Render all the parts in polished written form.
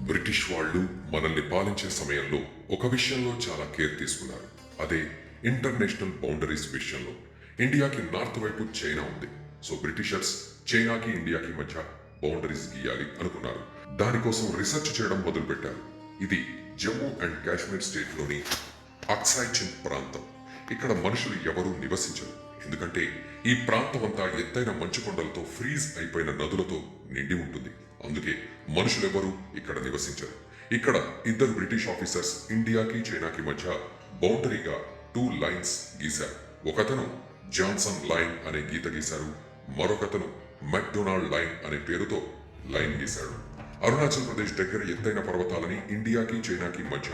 British వాళ్ళు మనల్ని పాలించే సమయంలో ఒక విషయంలో చాలా కేర్ తీసుకున్నారు. అదే ఇంటర్నేషనల్ బౌండరీస్ విషయంలో. ఇండియాకి నార్త్ వైపు చైనా ఉంది. సో బ్రిటిషర్స్ చైనాకి ఇండియాకి మధ్య బౌండరీస్ గీయాలి అనుకున్నారు. దానికోసం రీసెర్చ్ చేయడం మొదలుపెట్టారు. ఇది జమ్మూ అండ్ కాశ్మీర్ స్టేట్లోని అక్సాయ్ చిన్ ప్రాంతం. ఇక్కడ మనుషులు ఎవరూ నివసించరు. ఎందుకంటే ఈ ప్రాంతం అంతా ఎత్తైన మంచు కొండలతో ఫ్రీజ్ అయిపోయిన నదులతో నిండి ఉంటుంది. అందుకే మనుషులెవరూ ఇక్కడ నివసించరు. ఇక్కడ ఇద్దరు బ్రిటిష్ ఆఫీసర్స్ ఇండియాకి చైనాకి మధ్య బౌండరీగా 2 లైన్స్ గీశారు. ఒకతను జాన్సన్ లైన్ అనే గీత గీశారు. మరొకతను మెక్డొనాల్డ్ లైన్ అనే పేరుతో లైన్ గీశాడు. అరుణాచల్ ప్రదేశ్ దగ్గర ఎత్తైన పర్వతాలని ఇండియాకి చైనాకి మధ్య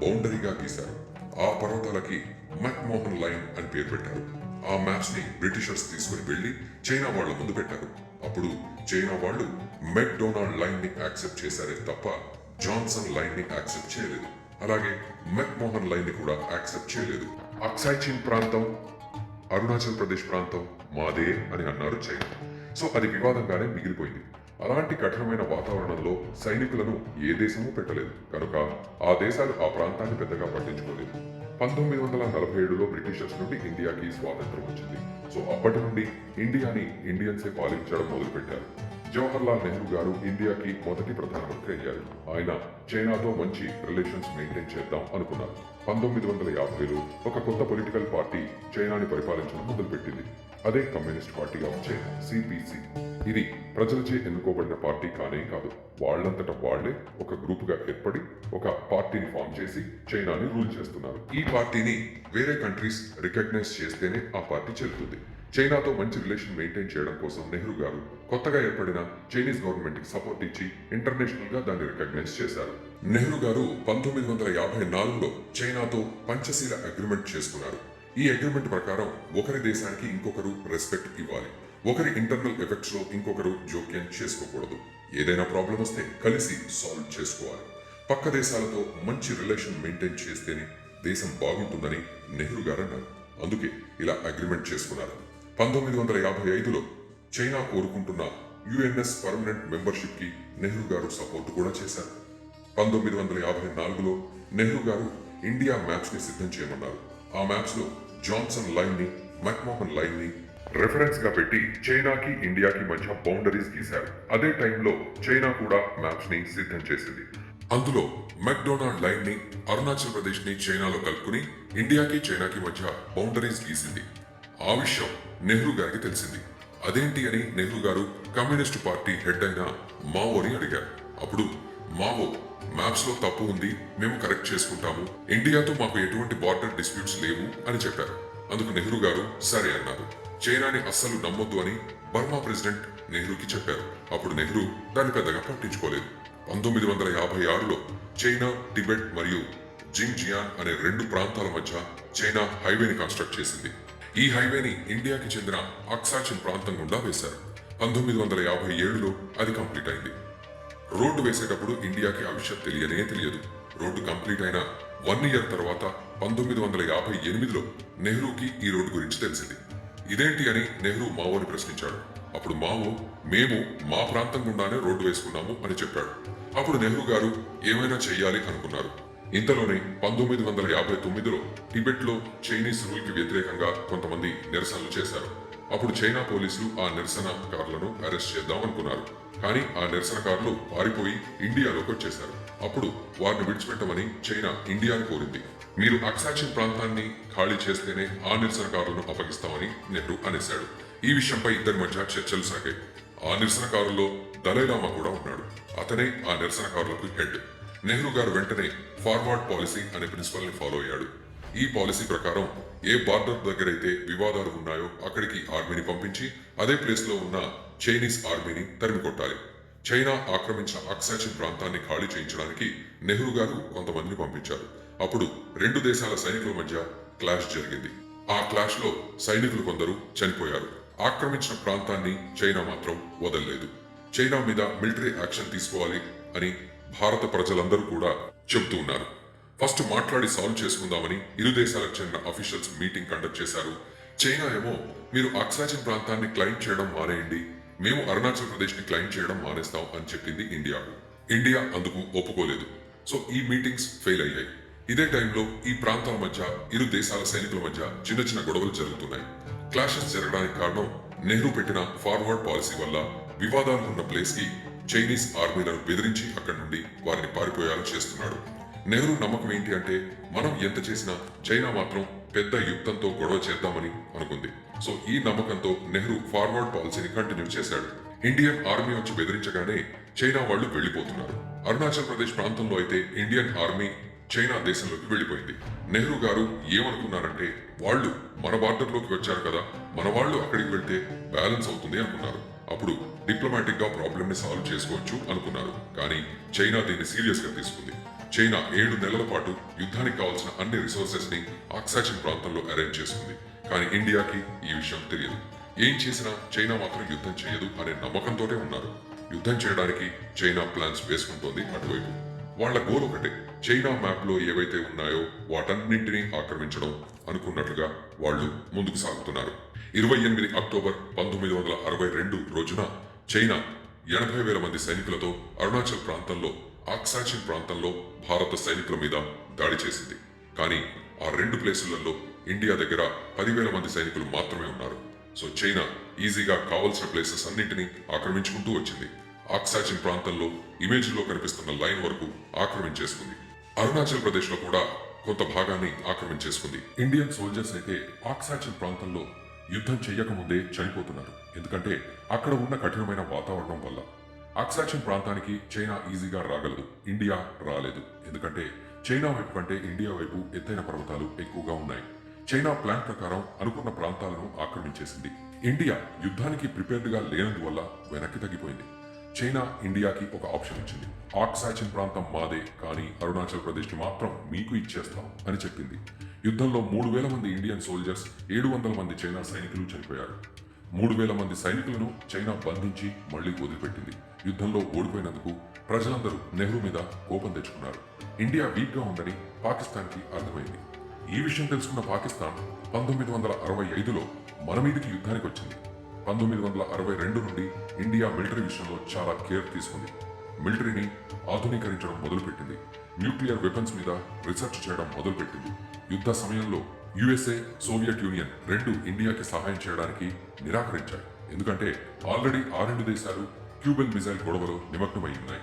బౌండరీగా గీశారు. ఆ పర్వతాలకి మెక్మోహన్ లైన్ అని పేరు పెట్టారు. ఆ మ్యాప్స్ ని బ్రిటిషర్స్ తీసుకుని వెళ్లి చైనా వాళ్ళ ముందు పెట్టారు. అప్పుడు చైనా వాళ్ళు మెక్డొనాల్డ్ లైన్ ని యాక్సెప్ట్ చేశారే తప్ప జాన్సన్ లైన్ ని యాక్సెప్ట్ చేయలేదు. అలాగే మెక్మోహన్ లైన్ ని కూడా యాక్సెప్ట్ చేయలేదు. అక్సాయ్ చిన్ ప్రాంతం, అరుణాచల్ ప్రదేశ్ ప్రాంతం మాదే అని అన్నారు చైనా. సో అది వివాదంగానే మిగిలిపోయింది. అలాంటి కఠినమైన వాతావరణంలో సైనికులను ఏ దేశమూ పెట్టలేదు కనుక ఆ దేశాలు ఆ ప్రాంతాన్ని పెద్దగా పట్టించుకోలేదు. 1947లో బ్రిటిషర్స్ నుండి ఇండియాకి స్వాతంత్రం వచ్చింది. సో అప్పటి నుండి ఇండియాని ఇండియన్సే పాలించడం మొదలుపెట్టారు. జవహర్లాల్ నెహ్రూ గారు ఇండియాకి మొదటి ప్రధానమంత్రి అయ్యారు. ఆయన చైనాతో మంచి రిలేషన్స్ మెయింటైన్ చేద్దాం అనుకున్నారు. 1950లో ఒక కొత్త పొలిటికల్ పార్టీ చైనాని పరిపాలించడం మొదలుపెట్టింది. అదే communist party of China, CPC. ఇది ప్రజలచే ఎన్నుకోబడిన పార్టీ కానే కాదు. వాళ్లంతట వాళ్లే ఒక గ్రూప్ గా ఏర్పడి ఒక పార్టీని ఫామ్ చేసి చైనాని రూల్ చేస్తున్నారు. ఈ పార్టీని వేరే కంట్రీస్ రికగ్నైజ్ చేస్తేనే ఆ పార్టీ చెల్లుతుంది. చైనాతో మంచి రిలేషన్ మెయింటైన్ చేయడం కోసం నెహ్రూ గారు కొత్తగా ఏర్పడిన చైనీస్ గవర్నమెంట్ కి సపోర్ట్ ఇచ్చి ఇంటర్నేషనల్ గా దాన్ని రికగ్నైజ్ చేశారు. నెహ్రూ గారు 1954లో చైనాతో పంచశీల అగ్రిమెంట్ చేసుకున్నారు. ఈ అగ్రిమెంట్ ప్రకారం ఒకరి దేశానికి ఇంకొకరు రెస్పెక్ట్ ఇవ్వాలి. ఒకరి ఇంటర్నల్ ఎఫెక్ట్స్ లో ఇంకొకరు జోక్యం చేసుకోకూడదు. ఏదైనా ప్రాబ్లం వస్తే కలిసి సాల్వ్ చేసుకోవాలి. పక్క దేశాలతో మంచి రిలేషన్ మెయింటైన్ చేస్తేనే దేశం బాగుంటుందని నెహ్రూ గారు అన్నారు. అందుకే ఇలా అగ్రిమెంట్ చేసుకున్నారు. 1955లో చైనా కోరుకుంటున్న యుఎన్ఎస్ పర్మనెంట్ మెంబర్షిప్ కి నెహ్రూ గారు సపోర్ట్ కూడా చేశారు. 1954లో నెహ్రూ గారు ఇండియా మ్యాప్స్ ని సిద్ధం చేయమన్నారు. ఆ మ్యాప్స్ లో జాన్సన్ లైన్ ని, మెక్మోహన్ లైన్ ని రెఫరెన్స్ గా పెట్టి చైనాకి ఇండియాకి మధ్య బౌండరీస్ గీశారు. అదే టైంలో చైనా కూడా మ్యాప్స్ ని సిద్ధం చేసింది. అందులో మెక్డొనాల్డ్ లైన్ ని, అరుణాచల్ ప్రదేశ్ ని చైనాలో కలుపుకుని ఇండియాకి చైనాకి మధ్య బౌండరీస్ గీసింది. ఆ విషయం నెహ్రూ గారికి తెలిసింది. అదేంటి అని నెహ్రూ గారు కమ్యూనిస్ట్ పార్టీ హెడ్ అయిన మావోని అడిగారు. అప్పుడు మావో మ్యాప్స్ లో తప్పు ఉంది, మేము కరెక్ట్ చేసుకుంటాము, ఇండియాతో మాకు ఎటువంటి బార్డర్ డిస్ప్యూట్స్ లేవు అని చెప్పారు. అందుకు నెహ్రూ గారు సరే అన్నారు. చైనాని అస్సలు నమ్మొద్దు అని బర్మా ప్రెసిడెంట్ నెహ్రూకి చెప్పారు. అప్పుడు నెహ్రూ దాన్ని పెద్దగా పట్టించుకోలేదు. 1956లో చైనా టిబెట్ మరియు జింగ్జియాన్ అనే 2 ప్రాంతాల మధ్య చైనా హైవేని కన్స్ట్రక్ట్ చేసింది. ఈ హైవేని ఇండియాకి చెందిన అక్సాయ్ చిన్ ప్రాంతం గుండా వేశారు. 1957లో అది కంప్లీట్ అయింది. రోడ్డు వేసేటప్పుడు ఇండియాకి ఆ విషయం తెలియదు. రోడ్డు కంప్లీట్ అయిన 1 ఇయర్ తర్వాత 1958లో నెహ్రూకి ఈ రోడ్డు గురించి తెలిసింది. ఇదేంటి అని నెహ్రూ మావోని ప్రశ్నించాడు. అప్పుడు మావో మేము మా ప్రాంతం గుండానే రోడ్డు వేసుకున్నాము అని చెప్పాడు. అప్పుడు నెహ్రూ గారు ఏమైనా చెయ్యాలి అనుకున్నారు. ఇంతలోనే 1959లో టిబెట్ లో చైనీస్ రూల్ కి వ్యతిరేకంగా కొంతమంది నిరసనలు చేశారు. అప్పుడు చైనా పోలీసులు ఆ నిరసనకారులను అరెస్ట్ చేద్దాం అనుకున్నారు. కానీ ఆ నిరసనకారులు పారిపోయి ఇండియాలోకి వచ్చేశారు. అప్పుడు వారిని విడిచిపెట్టమని చైనా ఇండియాను కోరింది. మీరు అక్సాయ్ చిన్ ప్రాంతాన్ని ఖాళీ చేస్తేనే ఆ నిరసనకారులను అప్పగిస్తామని నెహ్రూ అనేశాడు. ఈ విషయంపై ఇద్దరి మధ్య చర్చలు సాగాయి. ఆ నిరసనకారుల్లో దలైలామా కూడా ఉన్నాడు. అతనే ఆ నిరసనకారులకు హెడ్. నెహ్రూ గారు వెంటనే ఫార్వర్డ్ పాలసీ అనే ప్రిన్సిపల్ ని ఫాలో అయ్యాడు. ఈ పాలసీ ప్రకారం ఏ బార్డర్ దగ్గరైతే వివాదాలు ఉన్నాయో అక్కడికి ఆర్మీని పంపించి అదే ప్లేస్ లో ఉన్న చైనీస్ ఆర్మీని తరిమి కొట్టాలి. చైనా ఆక్రమించిన అక్సాయ్ చిన్ ప్రాంతాన్ని ఖాళీ చేయించడానికి నెహ్రూ గారు కొంతమందిని పంపించారు. అప్పుడు 2 దేశాల సైనికుల మధ్య క్లాష్ జరిగింది. ఆ క్లాష్ లో సైనికులు కొందరు చనిపోయారు. ఆక్రమించిన ప్రాంతాన్ని చైనా మాత్రం వదలలేదు. చైనా మీద మిలిటరీ యాక్షన్ తీసుకోవాలి అని భారత ప్రజలందరూ కూడా చెబుతూ ఉన్నారు. ఫస్ట్ మాట్లాడి సాల్వ్ చేసుకుందామని ఇరు దేశాలకు చెందిన అఫీషియల్స్ మీటింగ్ కండక్ట్ చేశారు. చైనా ఏమో మీరు అక్సాయ్ చిన్ ప్రాంతాన్ని క్లెయిమ్ చేయడం మానేయండి, మేము అరుణాచల్ ప్రదేశ్ ని క్లెయిమ్ చేయడం మానేస్తాం అని చెప్పింది ఇండియాకు. ఇండియా అందుకు ఒప్పుకోలేదు. సో ఈ మీటింగ్స్ ఫెయిల్ అయ్యాయి. ఇదే టైంలో ఈ ప్రాంతాల మధ్య ఇరు దేశాల సైనికుల మధ్య చిన్న చిన్న గొడవలు జరుగుతున్నాయి. క్లాషెస్ జరగడానికి కారణం నెహ్రూ పెట్టిన ఫార్వర్డ్ పాలసీ వల్ల వివాదాలు ఉన్న ప్లేస్ కి చైనీస్ ఆర్మీలను బెదిరించి అక్కడి నుండి వారిని పారిపోయేలా చేస్తున్నాడు. నెహ్రూ నమ్మకం ఏంటి అంటే మనం ఎంత చేసినా చైనా మాత్రం పెద్ద యుద్ధంతో గొడవ చేద్దామని అనుకుంది. సో ఈ నమ్మకంతో నెహ్రూ ఫార్వర్డ్ పాలసీని కంటిన్యూ చేశాడు. ఇండియన్ ఆర్మీ వచ్చి బెదిరించగానే చైనా వాళ్ళు వెళ్లిపోతున్నారు. అరుణాచల్ ప్రదేశ్ ప్రాంతంలో అయితే ఇండియన్ ఆర్మీ చైనా దేశంలోకి వెళ్లిపోయింది. నెహ్రూ గారు ఏమనుకున్నారంటే వాళ్ళు మన బార్డర్లోకి వచ్చారు కదా, మన వాళ్ళు అక్కడికి వెళ్తే బ్యాలెన్స్ అవుతుంది అనుకున్నారు. అప్పుడు డిప్లొమాటిక్ గా ప్రాబ్లమ్ ని సాల్వ్ చేసుకోవచ్చు అనుకున్నారు. కానీ చైనా దీన్ని సీరియస్ గా తీసుకుంది. చైనా 7 నెలల పాటు యుద్ధానికి కావాల్సిన అన్ని రిసోర్సెస్ ని ఆక్సాచిన్ ప్రాంతంలో అరేంజ్ చేసుకుంది. కానీ ఇండియాకి ఈ విషయం తెలియదు. ఏం చేసినా చైనా మాత్రం యుద్ధం చేయదు అనే నమ్మకంతోనే ఉన్నారు. యుద్ధం చేయడానికి చైనా ప్లాన్స్ వేసుకుంటోంది అటువైపు. వాళ్ల గోల్ ఒకటే, చైనా మ్యాప్ లో ఏవైతే ఉన్నాయో వాటన్నింటినీ ఆక్రమించడం అనుకున్నట్లుగా వాళ్ళు ముందుకు సాగుతున్నారు. 28 అక్టోబర్ 1962 రోజున చైనా 80,000 మంది సైనికులతో అరుణాచల్ ప్రాంతంలో ఆక్సాచిన్ ప్రాంతంలో భారత సైనికుల మీద దాడి చేసింది. కానీ ఆ 2 ప్లేసులలో ఇండియా దగ్గర 10,000 మంది సైనికులు మాత్రమే ఉన్నారు. సో చైనా ఈజీగా కావలసిన ప్లేసెస్ అన్నింటినీ ఆక్రమించుకుంటూ వచ్చింది. ఆక్సాచిన్ ప్రాంతంలో ఇమేజ్ లో కనిపిస్తున్న లైన్ వరకు ఆక్రమించేసుకుంది. అరుణాచల్ ప్రదేశ్ లో కూడా కొంత భాగాన్ని ఆక్రమించేసుకుంది. ఇండియన్ సోల్జర్స్ అయితే ఆక్సాచిన్ ప్రాంతంలో యుద్ధం చెయ్యకముందే చనిపోతున్నారు. ఎందుకంటే అక్కడ ఉన్న కఠినమైన వాతావరణం వల్ల. ఆక్సాచిన్ ప్రాంతానికి చైనా ఈజీగా రాగలదు, ఇండియా రాలేదు. ఎందుకంటే చైనా వైపు కంటే ఇండియా వైపు ఎత్తైన పర్వతాలు ఎక్కువగా ఉన్నాయి. చైనా ప్లాన్ ప్రకారం అనుకున్న ప్రాంతాలను ఆక్రమించేసింది. ఇండియా యుద్ధానికి ప్రిపేర్డ్ గా లేనందువల్ల వెనక్కి తగ్గిపోయింది. చైనా ఇండియాకి ఒక ఆప్షన్ ఇచ్చింది. ఆక్సాచిన్ ప్రాంతం మాదే, కానీ అరుణాచల్ ప్రదేశ్ ని మాత్రం మీకు ఇచ్చేస్తాం అని చెప్పింది. యుద్ధంలో 3,000 మంది ఇండియన్ సోల్జర్స్, 700 మంది చైనా సైనికులు చనిపోయారు. 3,000 మంది సైనికులను చైనా బంధించి మళ్లీ వదిలిపెట్టింది. యుద్ధంలో ఓడిపోయినందుకు ప్రజలందరూ నెహ్రూ మీద కోపం తెచ్చుకున్నారు. ఇండియా వీక్ గా ఉందని పాకిస్తాన్ కి అర్థమైంది. ఈ విషయం తెలుసుకున్న పాకిస్తాన్ 1965లో మన మీదకి యుద్ధానికి వచ్చింది. 1962 నుండి ఇండియా మిలిటరీ విషయంలో చాలా కేర్ తీసుకుంది. మిలిటరీని ఆధునీకరించడం మొదలుపెట్టింది. న్యూక్లియర్ వెపన్స్ మీద రీసెర్చ్ చేయడం మొదలుపెట్టింది. యుద్ధ సమయంలో యుఎస్ఏ, సోవియట్ యూనియన్ 2 ఇండియాకి సహాయం చేయడానికి నిరాకరించాయి. ఎందుకంటే ఆల్రెడీ ఆ 2 దేశాలు క్యూబన్ మిసైల్ గొడవలో నిమగ్నమై ఉన్నాయి.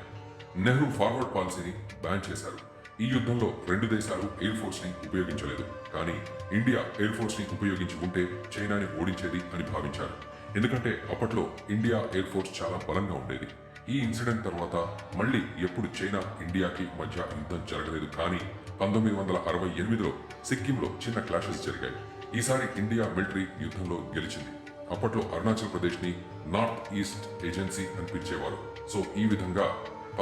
నెహ్రూ ఫార్వర్డ్ పాలసీని బ్యాన్ చేశారు. ఈ యుద్ధంలో 2 దేశాలు ఎయిర్ ఫోర్స్ ని ఉపయోగించలేదు. కానీ ఇండియా ఎయిర్ ఫోర్స్ ని ఉపయోగించి ఉంటే చైనాని ఓడించేది అని భావించారు. ఎందుకంటే అప్పట్లో ఇండియా ఎయిర్ ఫోర్స్ చాలా బలంగా ఉండేది. ఈ ఇన్సిడెంట్ తర్వాత మళ్ళీ ఎప్పుడు చైనా ఇండియాకి మధ్య యుద్ధం జరగలేదు. కానీ 1968లో సిక్కింలో చిన్న క్లాషెస్ జరిగాయి. ఈసారి ఇండియా మిలిటరీ యుద్ధంలో గెలిచింది. అప్పట్లో అరుణాచల్ ప్రదేశ్ ని నార్త్ ఈస్ట్ ఏజెన్సీ అని పిలిచేవారు. సో ఈ విధంగా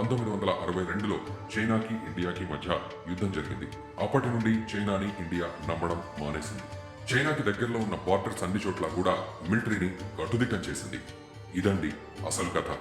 1962లో చైనాకి ఇండియాకి మధ్య యుద్ధం జరిగింది. అప్పటి నుండి చైనాని ఇండియా నమ్మడం మానేసింది. చైనాకి దగ్గరలో ఉన్న బార్డర్స్ అన్ని చోట్ల కూడా మిలిటరీని కట్టుదిట్టం చేసింది. ఇదండి అసలు కథ.